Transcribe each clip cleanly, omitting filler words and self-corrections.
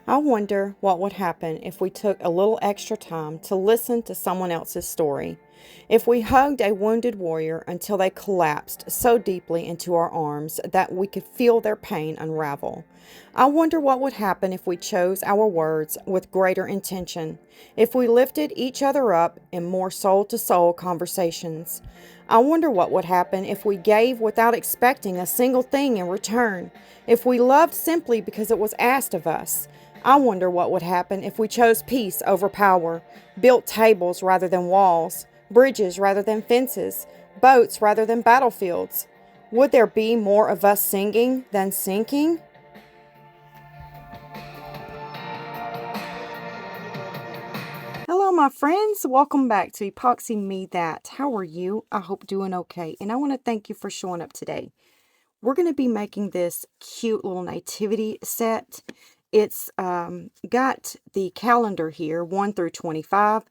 I wonder what would happen if we took a little extra time to listen to someone else's story. If we hugged a wounded warrior until they collapsed so deeply into our arms that we could feel their pain unravel. I wonder what would happen if we chose our words with greater intention, if we lifted each other up in more soul to soul conversations. I wonder what would happen if we gave without expecting a single thing in return, if we loved simply because it was asked of us. I wonder what would happen if we chose peace over power, built tables rather than walls, bridges rather than fences, boats rather than battlefields. Would there be more of us singing than sinking? Hello, my friends. Welcome back to Epoxy Me That. How are you? I hope doing okay. And I want to thank you for showing up today. We're going to be making this cute little nativity set. It's got the calendar here, 1 through 25,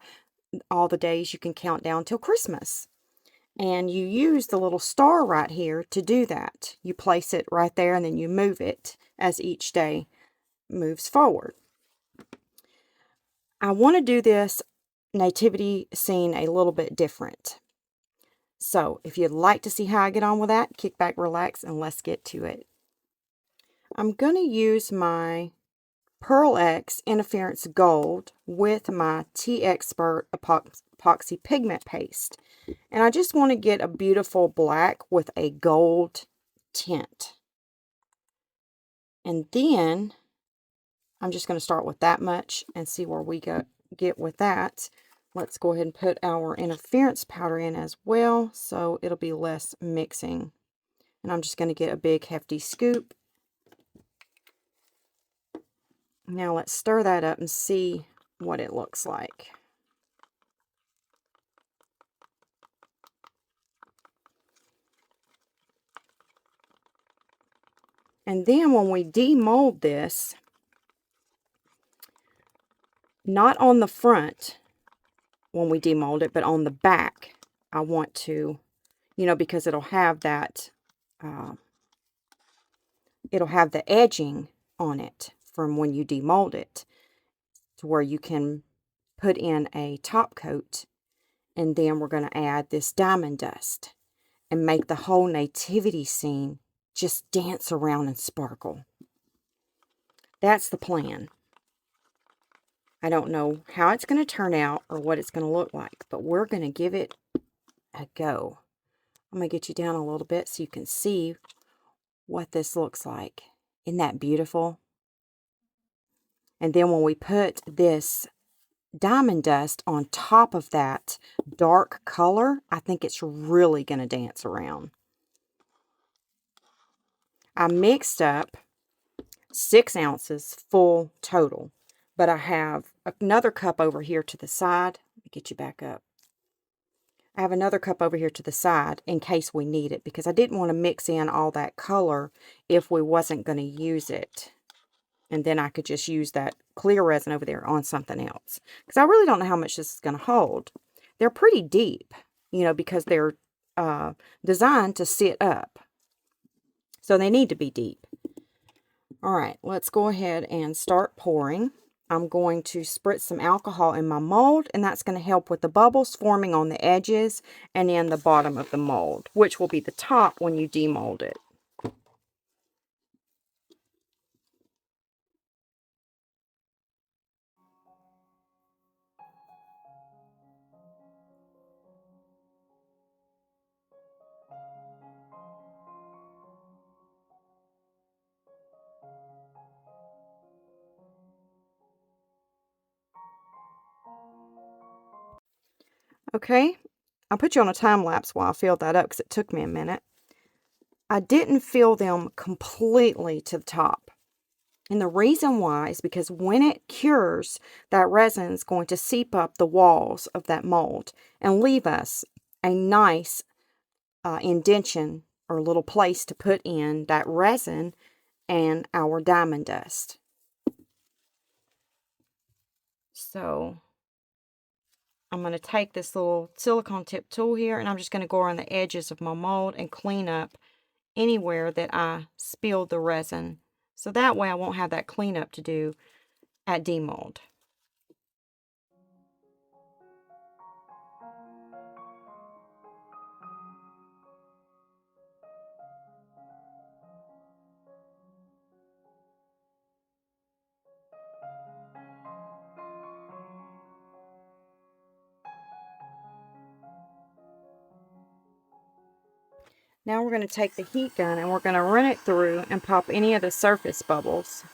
all the days you can count down till Christmas. And you use the little star right here to do that. You place it right there and then you move it as each day moves forward. I want to do this nativity scene a little bit different. So if you'd like to see how I get on with that, kick back, relax, and let's get to it. I'm going to use my Pearl X Interference Gold with my T-Expert Epoxy Pigment Paste. And I just want to get a beautiful black with a gold tint. And then I'm just going to start with that much and see where we get with that. Let's go ahead and put our interference powder in as well, so it'll be less mixing. And I'm just going to get a big hefty scoop. Now let's stir that up and see what it looks like. And then when we demold this, not on the front when we demold it, but on the back, I want to, because it'll have that, it'll have the edging on it from when you demold it, to where you can put in a top coat, and then we're going to add this diamond dust and make the whole nativity scene just dance around and sparkle. That's the plan. I don't know how it's going to turn out or what it's going to look like, but we're going to give it a go. I'm going to get you down a little bit so you can see what this looks like. Isn't that beautiful? And then when we put this diamond dust on top of that dark color, I think it's really going to dance around. I mixed up 6 ounces full total, but I have another cup over here to the side. Let me get you back up. I have another cup over here to the side in case we need it, because I didn't want to mix in all that color if we wasn't going to use it. And then I could just use that clear resin over there on something else. Because I really don't know how much this is going to hold. They're pretty deep, because they're designed to sit up. So they need to be deep. All right, let's go ahead and start pouring. I'm going to spritz some alcohol in my mold, and that's going to help with the bubbles forming on the edges and in the bottom of the mold, which will be the top when you demold it. Okay, I'll put you on a time lapse while I fill that up because it took me a minute. I didn't fill them completely to the top. And the reason why is because when it cures, that resin is going to seep up the walls of that mold and leave us a nice indention or little place to put in that resin and our diamond dust. So I'm going to take this little silicone tip tool here, and I'm just going to go around the edges of my mold and clean up anywhere that I spilled the resin. So that way I won't have that cleanup to do at Demold. Now we're going to take the heat gun and we're going to run it through and pop any of the surface bubbles.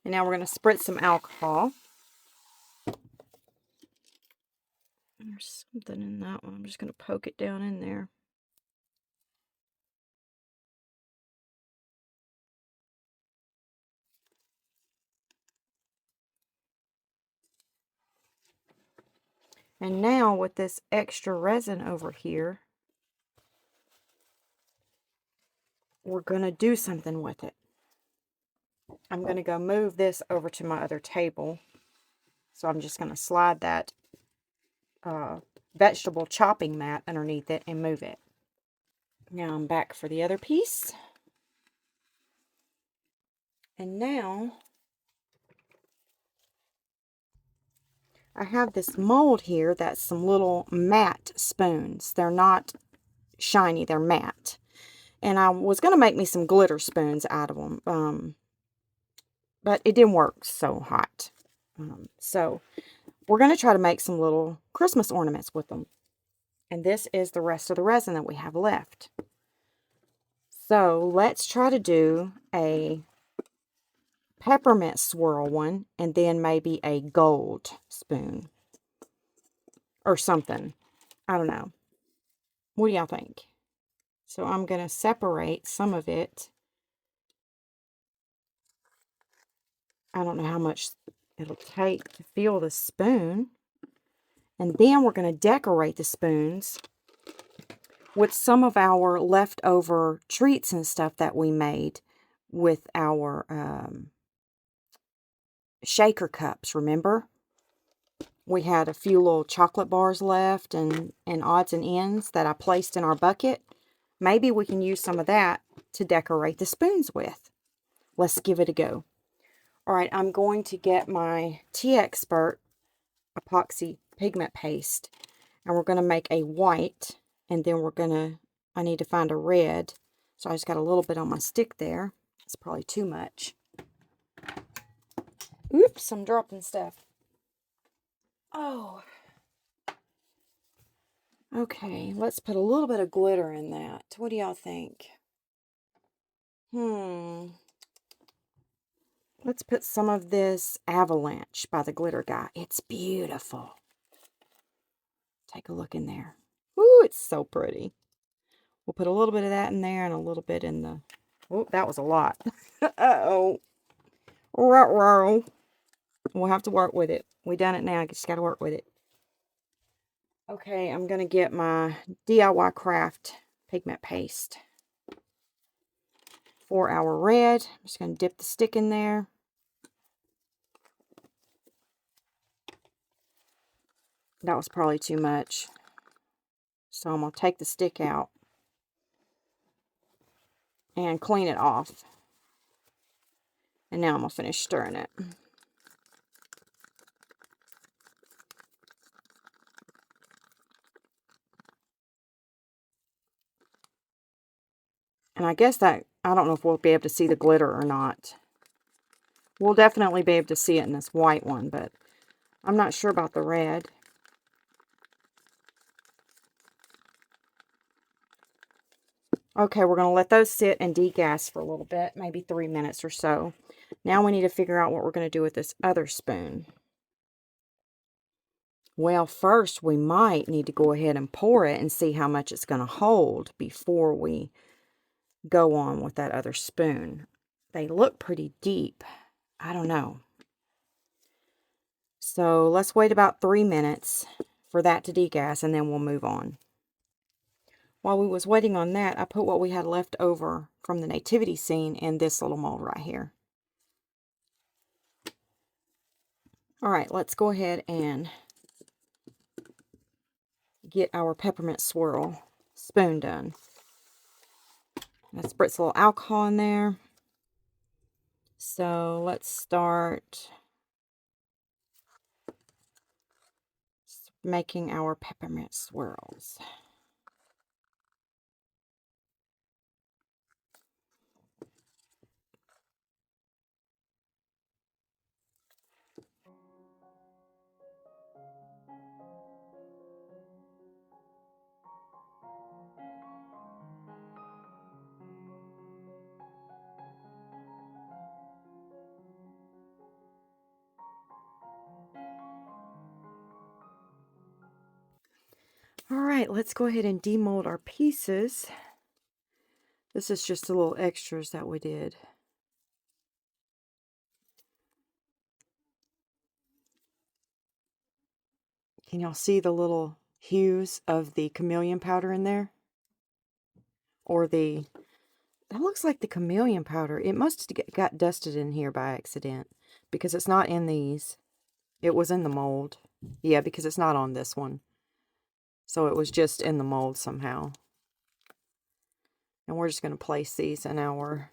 And now we're going to spritz some alcohol. There's something in that one. I'm just going to poke it down in there. And now with this extra resin over here, we're going to do something with it. I'm going to go move this over to my other table. So I'm just going to slide that vegetable chopping mat underneath it and move it. Now I'm back for the other piece. And now I have this mold here that's some little matte spoons. They're not shiny, they're matte. And I was going to make me some glitter spoons out of them. But it didn't work so hot. So we're going to try to make some little Christmas ornaments with them. And this is the rest of the resin that we have left. So let's try to do a peppermint swirl one and then maybe a gold spoon or something. I don't know. What do y'all think? So I'm going to separate some of it. I don't know how much it'll take to fill the spoon. And then we're going to decorate the spoons with some of our leftover treats and stuff that we made with our shaker cups, remember? We had a few little chocolate bars left and odds and ends that I placed in our bucket. Maybe we can use some of that to decorate the spoons with. Let's give it a go. All right, I'm going to get my T-Expert epoxy pigment paste, and we're going to make a white, and then I need to find a red, so I just got a little bit on my stick there. It's probably too much. Oops, I'm dropping stuff. Oh. Okay, let's put a little bit of glitter in that. What do y'all think? Let's put some of this Avalanche by the glitter guy. It's beautiful. Take a look in there. Ooh, it's so pretty. We'll put a little bit of that in there and a little bit in the... Oh, that was a lot. Uh-oh. Ruh-roh. We'll have to work with it. We done it now. Just got to work with it. Okay, I'm going to get my DIY Craft pigment paste. For our red, I'm just going to dip the stick in there. That was probably too much. So I'm going to take the stick out and clean it off. And now I'm going to finish stirring it. And I guess that, I don't know if we'll be able to see the glitter or not. We'll definitely be able to see it in this white one, but I'm not sure about the red. Okay, we're going to let those sit and degas for a little bit, maybe 3 minutes or so. Now we need to figure out what we're going to do with this other spoon. Well, first we might need to go ahead and pour it and see how much it's going to hold before we go on with that other spoon. They look pretty deep. I don't know. So let's wait about 3 minutes for that to degas and then we'll move on. While we was waiting on that, I put what we had left over from the nativity scene in this little mold right here. All right, let's go ahead and get our peppermint swirl spoon done. Let's spritz a little alcohol in there. So let's start making our peppermint swirls. All right, let's go ahead and demold our pieces. This is just the little extras that we did. Can y'all see the little hues of the chameleon powder in there? Or that looks like the chameleon powder. It must have got dusted in here by accident because it's not in these. It was in the mold. Yeah, because it's not on this one. So it was just in the mold somehow. And we're just going to place these in our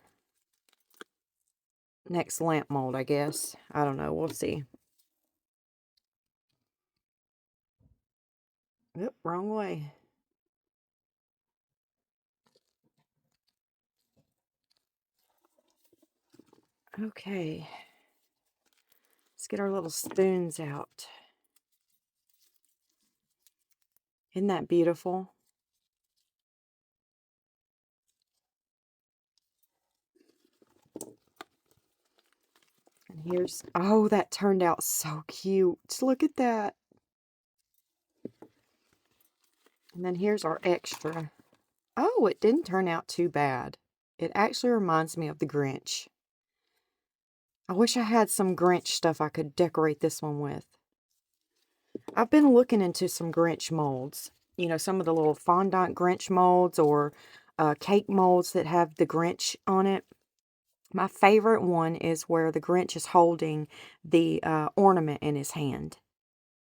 next lamp mold, I guess. I don't know. We'll see. Oop, wrong way. Okay. Let's get our little spoons out. Isn't that beautiful? And here's, oh, that turned out so cute. Look at that. And then here's our extra. Oh, it didn't turn out too bad. It actually reminds me of the Grinch. I wish I had some Grinch stuff I could decorate this one with. I've been looking into some Grinch molds. You know, some of the little fondant Grinch molds or cake molds that have the Grinch on it. My favorite one is where the Grinch is holding the ornament in his hand.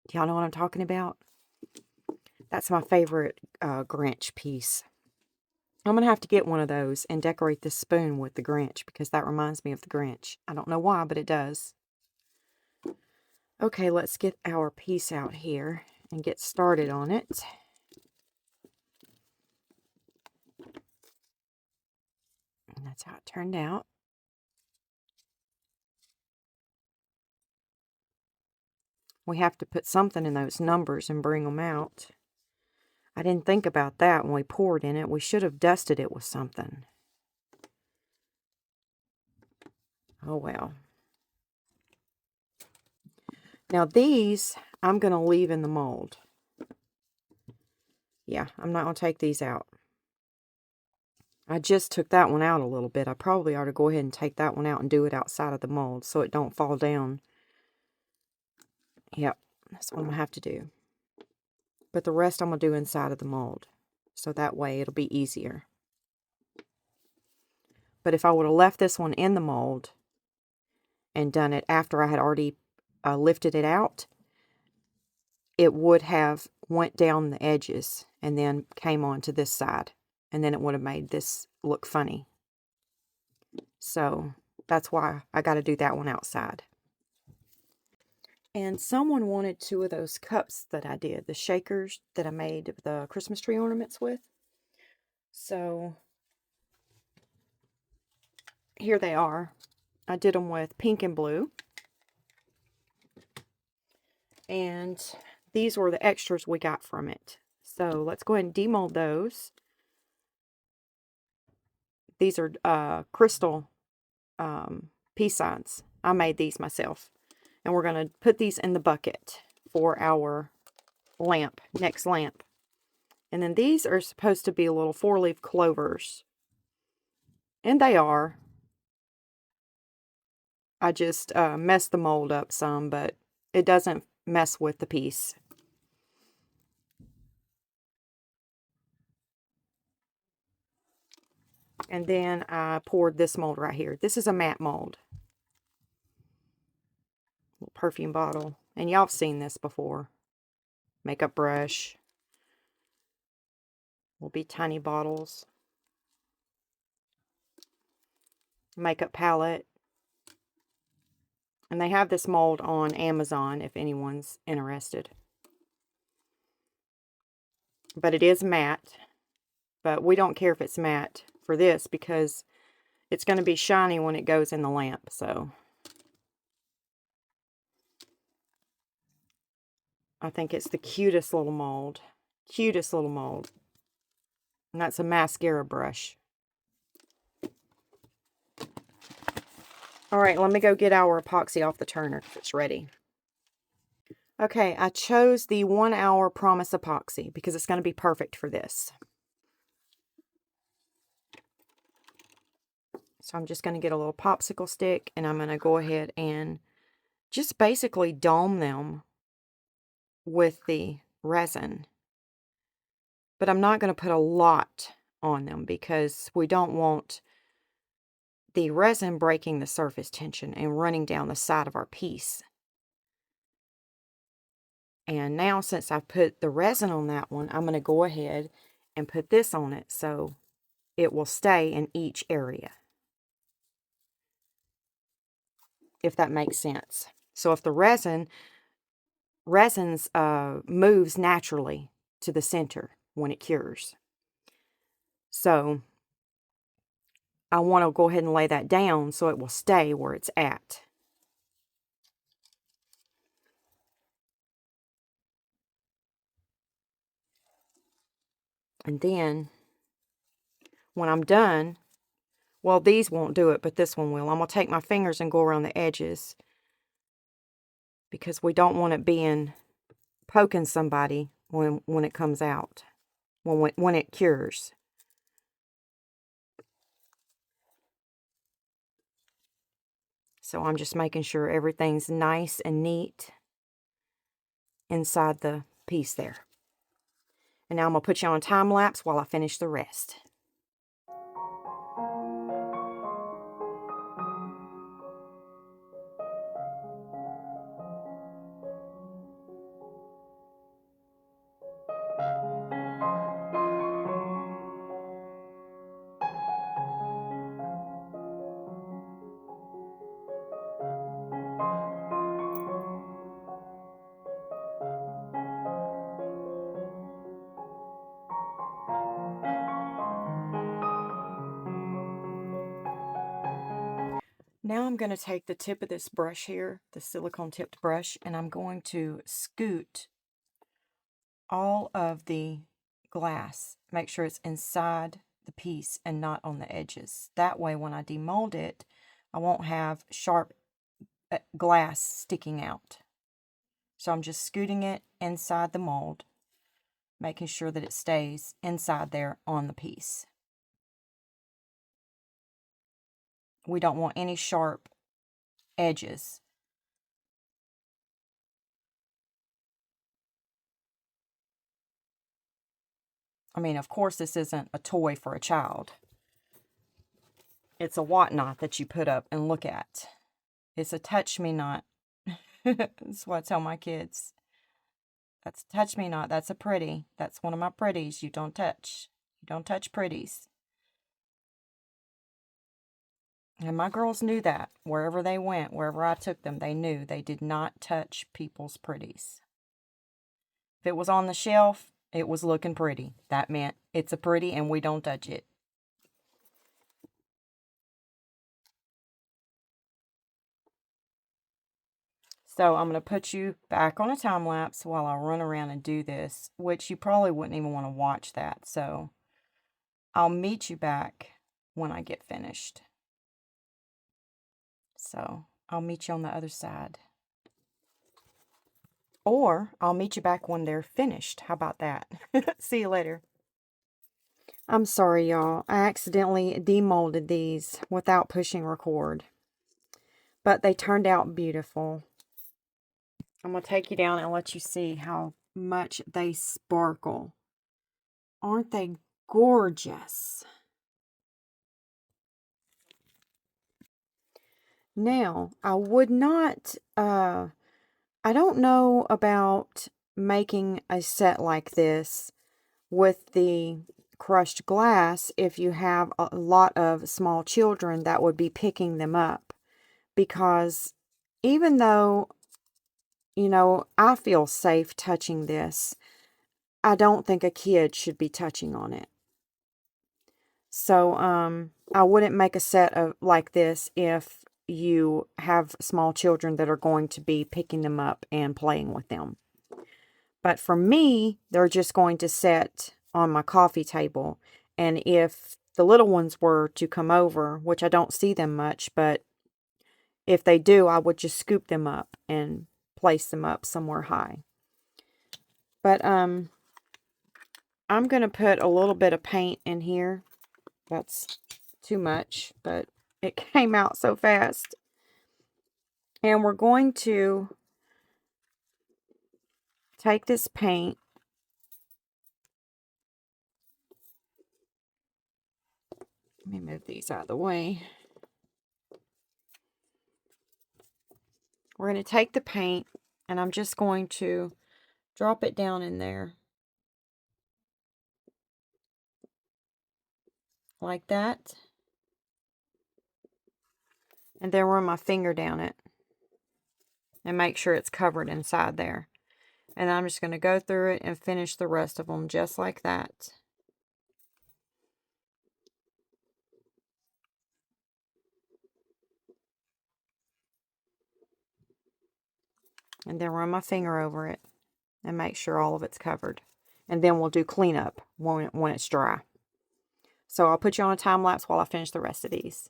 Do y'all know what I'm talking about? That's my favorite Grinch piece. I'm going to have to get one of those and decorate this spoon with the Grinch because that reminds me of the Grinch. I don't know why, but it does. Okay, let's get our piece out here and get started on it. And that's how it turned out. We have to put something in those numbers and bring them out. I didn't think about that when we poured in it. We should have dusted it with something. Oh well. Now these, I'm going to leave in the mold. Yeah, I'm not going to take these out. I just took that one out a little bit. I probably ought to go ahead and take that one out and do it outside of the mold so it don't fall down. Yep, that's what I'm going to have to do. But the rest I'm going to do inside of the mold. So that way it'll be easier. But if I would have left this one in the mold and done it after I had already lifted it out, it would have went down the edges and then came on to this side. And then it would have made this look funny. So that's why I got to do that one outside. And someone wanted 2 of those cups that I did, the shakers that I made the Christmas tree ornaments with. So here they are. I did them with pink and blue. And these were the extras we got from it. So let's go ahead and demold those. These are crystal peace signs. I made these myself. And we're going to put these in the bucket for our lamp, next lamp. And then these are supposed to be little 4-leaf clovers. And they are. I just messed the mold up some, but it doesn't mess with the piece. And then I poured this mold right here. This is a matte mold. Little perfume bottle. And y'all have seen this before. Makeup brush. Will be tiny bottles. Makeup palette. And they have this mold on Amazon if anyone's interested. But it is matte. But we don't care if it's matte for this because it's going to be shiny when it goes in the lamp. So I think it's the cutest little mold. Cutest little mold. And that's a mascara brush. Alright, let me go get our epoxy off the turner if it's ready. Okay, I chose the 1 hour Promise epoxy because it's going to be perfect for this. So I'm just going to get a little popsicle stick and I'm going to go ahead and just basically dome them with the resin. But I'm not going to put a lot on them because we don't want the resin breaking the surface tension and running down the side of our piece. And now since I've put the resin on that one, I'm going to go ahead and put this on it so it will stay in each area. If that makes sense. So if the resins moves naturally to the center when it cures. So I want to go ahead and lay that down so it will stay where it's at. And then when I'm done, well, these won't do it, but this one will. I'm going to take my fingers and go around the edges because we don't want it poking somebody when it comes out, when it cures. So I'm just making sure everything's nice and neat inside the piece there. And now I'm going to put you on time lapse while I finish the rest. Now I'm going to take the tip of this brush here, the silicone tipped brush, and I'm going to scoot all of the glass. Make sure it's inside the piece and not on the edges. That way when I demold it, I won't have sharp glass sticking out. So I'm just scooting it inside the mold, making sure that it stays inside there on the piece. We don't want any sharp edges. I mean, of course, this isn't a toy for a child. It's a whatnot that you put up and look at. It's a touch-me-not. That's what I tell my kids. That's touch-me-not. That's a pretty. That's one of my pretties you don't touch. You don't touch pretties. And my girls knew that. Wherever they went, wherever I took them, they knew they did not touch people's pretties. If it was on the shelf, it was looking pretty. That meant it's a pretty and we don't touch it. So I'm going to put you back on a time lapse while I run around and do this, which you probably wouldn't even want to watch that. So I'll meet you back when I get finished. So I'll meet you on the other side. Or I'll meet you back when they're finished. How about that? See you later. I'm sorry, y'all. I accidentally demolded these without pushing record. But they turned out beautiful. I'm going to take you down and let you see how much they sparkle. Aren't they gorgeous? Now, I would not, I don't know about making a set like this with the crushed glass if you have a lot of small children that would be picking them up. Because even though, you know, I feel safe touching this, I don't think a kid should be touching on it. So, I wouldn't make a set of like this if you have small children that are going to be picking them up and playing with them. But for me, they're just going to sit on my coffee table. And if the little ones were to come over, which I don't see them much, but if they do, I would just scoop them up and place them up somewhere high. But I'm going to put a little bit of paint in here. That's too much, but it came out so fast. And we're going to take this paint. Let me move these out of the way. We're going to take the paint and I'm just going to drop it down in there. Like that. And then run my finger down it. And make sure it's covered inside there. And I'm just going to go through it and finish the rest of them just like that. And then run my finger over it and make sure all of it's covered. And then we'll do cleanup when it's dry. So I'll put you on a time lapse while I finish the rest of these.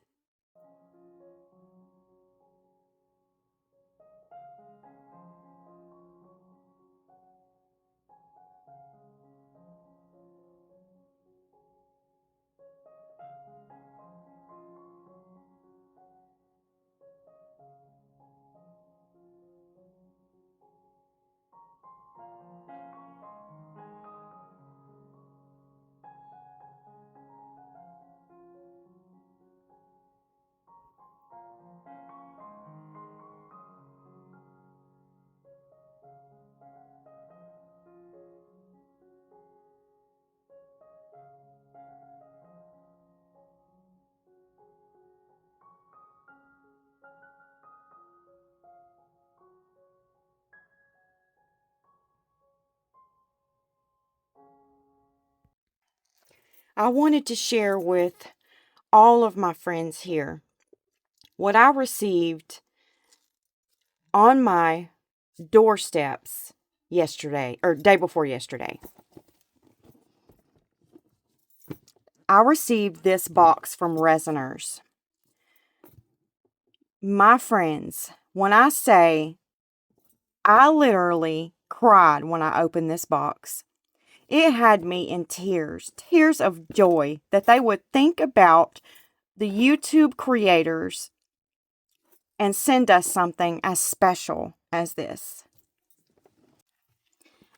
I wanted to share with all of my friends here what I received on my doorsteps yesterday, or day before yesterday. I received this box from Resiners. My friends, when I say I literally cried when I opened this box, it had me in tears, tears of joy that they would think about the YouTube creators and send us something as special as this.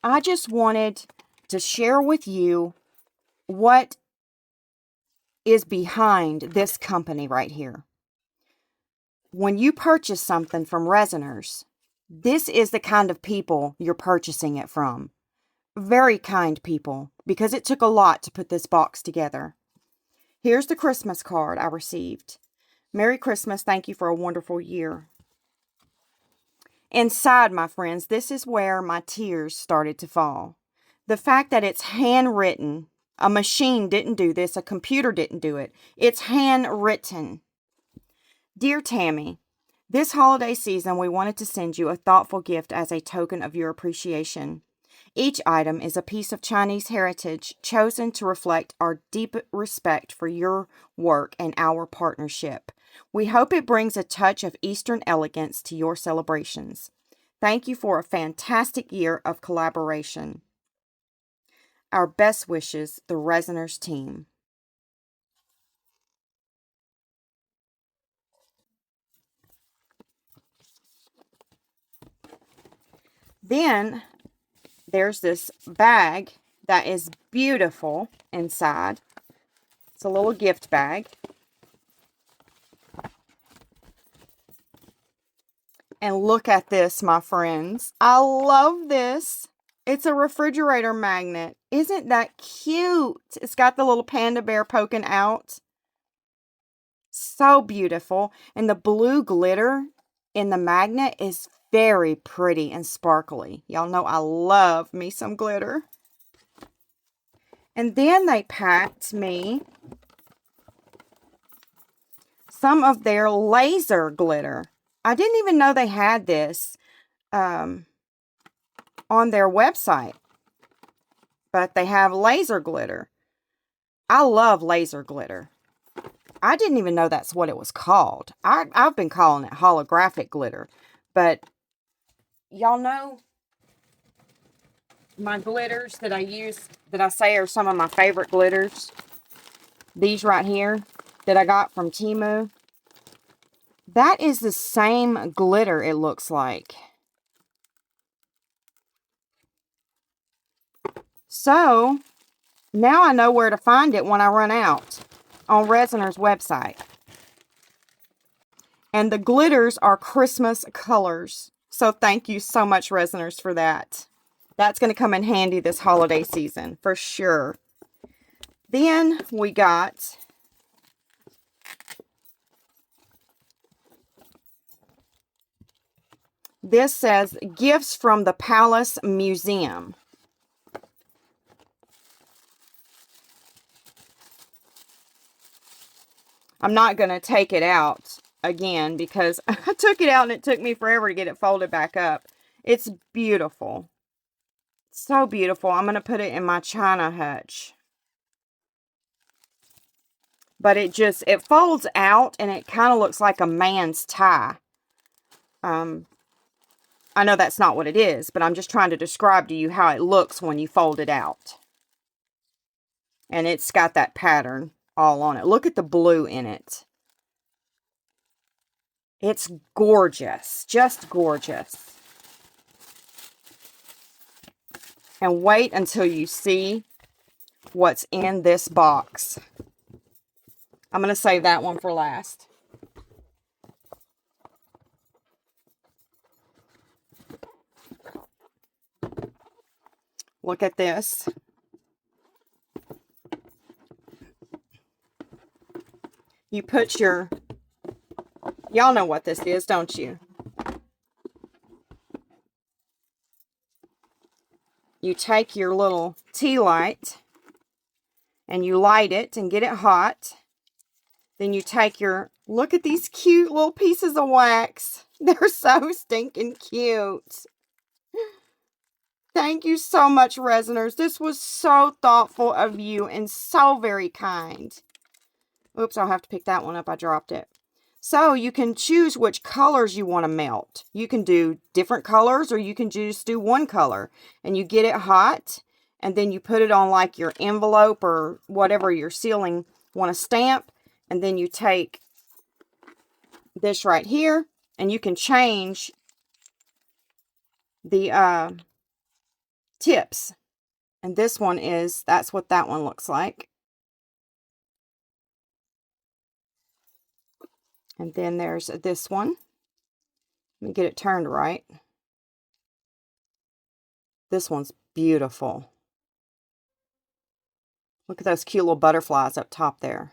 I just wanted to share with you what is behind this company right here. When you purchase something from Resiners, this is the kind of people you're purchasing it from. Very kind people, because it took a lot to put this box together. Here's the Christmas card I received. Merry Christmas, thank you for a wonderful year. Inside, my friends, this is where my tears started to fall. The fact that it's handwritten, a machine didn't do this, a computer didn't do it. It's handwritten. Dear Tammy, this holiday season we wanted to send you a thoughtful gift as a token of your appreciation. Each item is a piece of Chinese heritage chosen to reflect our deep respect for your work and our partnership. We hope it brings a touch of Eastern elegance to your celebrations. Thank you for a fantastic year of collaboration. Our best wishes, the Resiners team. Then there's this bag that is beautiful inside. It's a little gift bag. And look at this, my friends. I love this. It's a refrigerator magnet. Isn't that cute? It's got the little panda bear poking out. So beautiful. And the blue glitter in the magnet is very pretty and sparkly. Y'all know I love me some glitter. And then they packed me some of their laser glitter. I didn't even know they had this on their website. But they have laser glitter. I love laser glitter. I didn't even know that's what it was called. I've been calling it holographic glitter. But y'all know my glitters that I use, that I say are some of my favorite glitters. These right here that I got from Temu. That is the same glitter, it looks like. So, now I know where to find it when I run out on Resinart's website. And the glitters are Christmas colors. So thank you so much, Resinars, for that. That's going to come in handy this holiday season, for sure. Then we got this says, Gifts from the Palace Museum. I'm not going to take it out again because I took it out and it took me forever to get it folded back up. It's beautiful. So beautiful. I'm going to put it in my china hutch. But it folds out and it kind of looks like a man's tie. I know that's not what it is, but I'm just trying to describe to you how it looks when you fold it out. And it's got that pattern all on it. Look at the blue in it. It's gorgeous. Just gorgeous. And wait until you see what's in this box. I'm going to save that one for last. Look at this. You put your... Y'all know what this is, don't you? You take your little tea light and you light it and get it hot. Then you take your... Look at these cute little pieces of wax. They're so stinking cute. Thank you so much, Resinars. This was so thoughtful of you and so very kind. Oops, I'll have to pick that one up. I dropped it. So you can choose which colors you want to melt. You can do different colors or you can just do one color. And you get it hot and then you put it on like your envelope or whatever you're sealing want to stamp. And then you take this right here and you can change the tips. And this one is, that's what that one looks like. And then there's this one. Let me get it turned right. This one's beautiful. Look at those cute little butterflies up top there.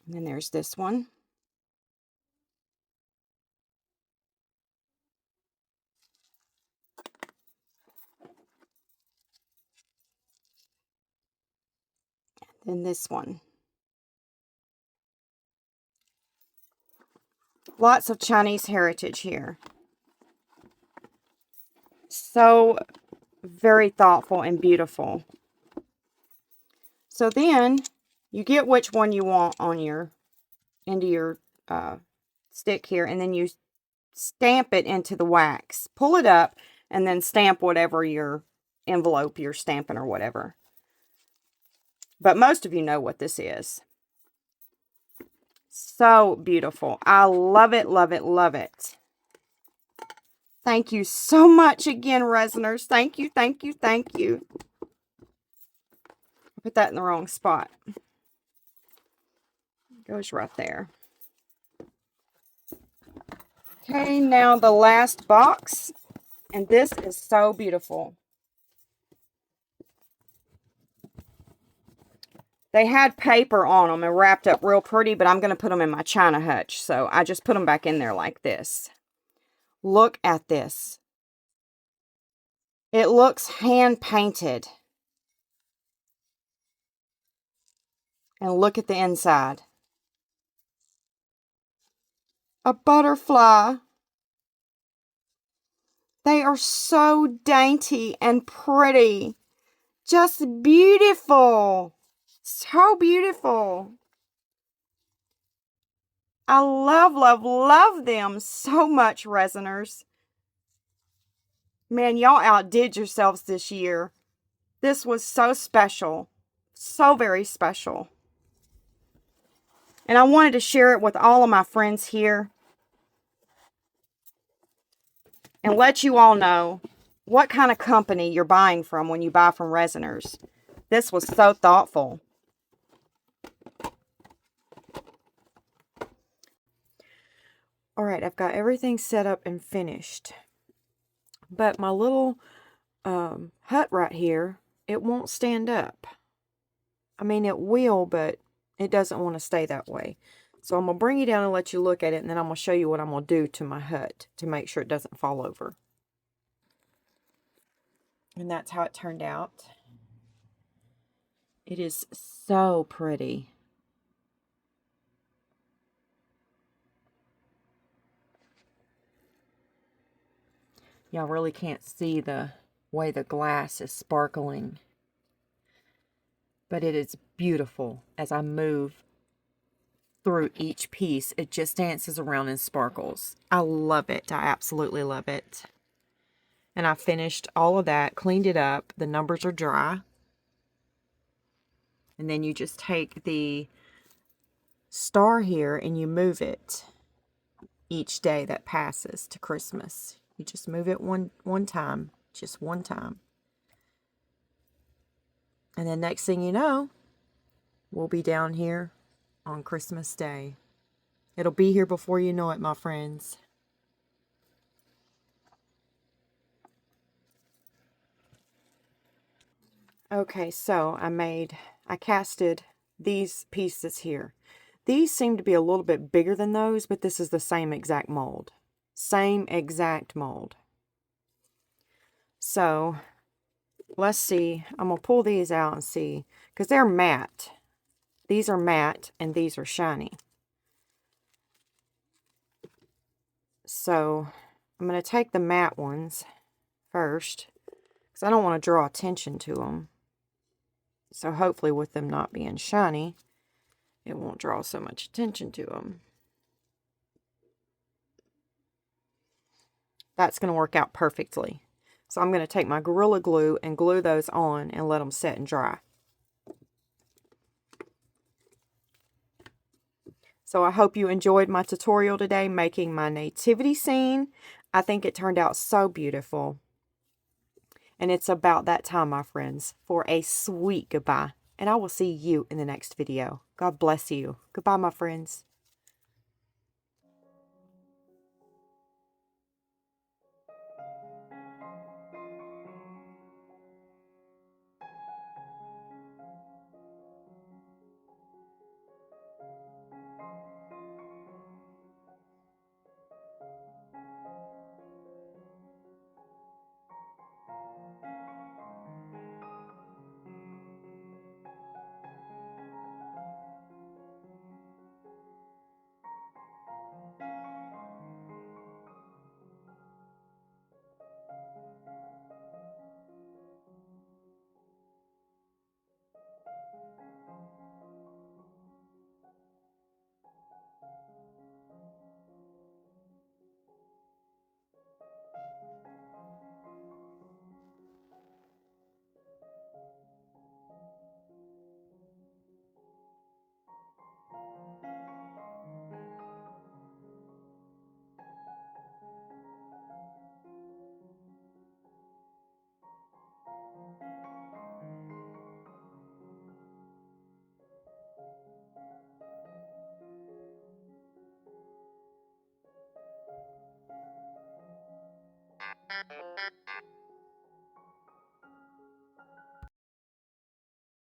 And then there's this one. And this one. Lots of Chinese heritage here. So very thoughtful and beautiful. So then you get which one you want on your, into your stick here, and then you stamp it into the wax. Pull it up and then stamp whatever your envelope you're stamping or whatever. But most of you know what this is. So beautiful. I love it, love it, love it. Thank you so much again, Resinars. Thank you, thank you, thank you. Put that in the wrong spot. Goes right there. Okay, now the last box, and this is so beautiful. They had paper on them and wrapped up real pretty, but I'm going to put them in my China hutch, so I just put them back in there like this. Look at this. It looks hand-painted. And look at the inside. A butterfly. They are so dainty and pretty. Just beautiful. So beautiful. I love, love, love them so much, resiners. Man, y'all outdid yourselves this year. This was so special. So very special. And I wanted to share it with all of my friends here. And let you all know what kind of company you're buying from when you buy from resiners. This was so thoughtful. Alright, I've got everything set up and finished. But my little hut right here, it won't stand up. I mean, it will, but it doesn't want to stay that way. So I'm going to bring you down and let you look at it, and then I'm going to show you what I'm going to do to my hut to make sure it doesn't fall over. And that's how it turned out. It is so pretty. Y'all really can't see the way the glass is sparkling. But it is beautiful. As I move through each piece, it just dances around and sparkles. I love it. I absolutely love it. And I finished all of that, cleaned it up. The numbers are dry. And then you just take the star here and you move it each day that passes to Christmas. You just move it one time, just one time. And then next thing you know, we'll be down here on Christmas Day. It'll be here before you know it, my friends. Okay, so I casted these pieces here. These seem to be a little bit bigger than those, but this is the same exact mold. Same exact mold. So, let's see. I'm going to pull these out and see, because they're matte. These are matte, and these are shiny. So, I'm going to take the matte ones first, because I don't want to draw attention to them. So, hopefully with them not being shiny, it won't draw so much attention to them. That's going to work out perfectly. So I'm going to take my Gorilla Glue and glue those on and let them set and dry. So I hope you enjoyed my tutorial today making my nativity scene. I think it turned out so beautiful. And it's about that time, my friends, for a sweet goodbye. And I will see you in the next video. God bless you. Goodbye, my friends.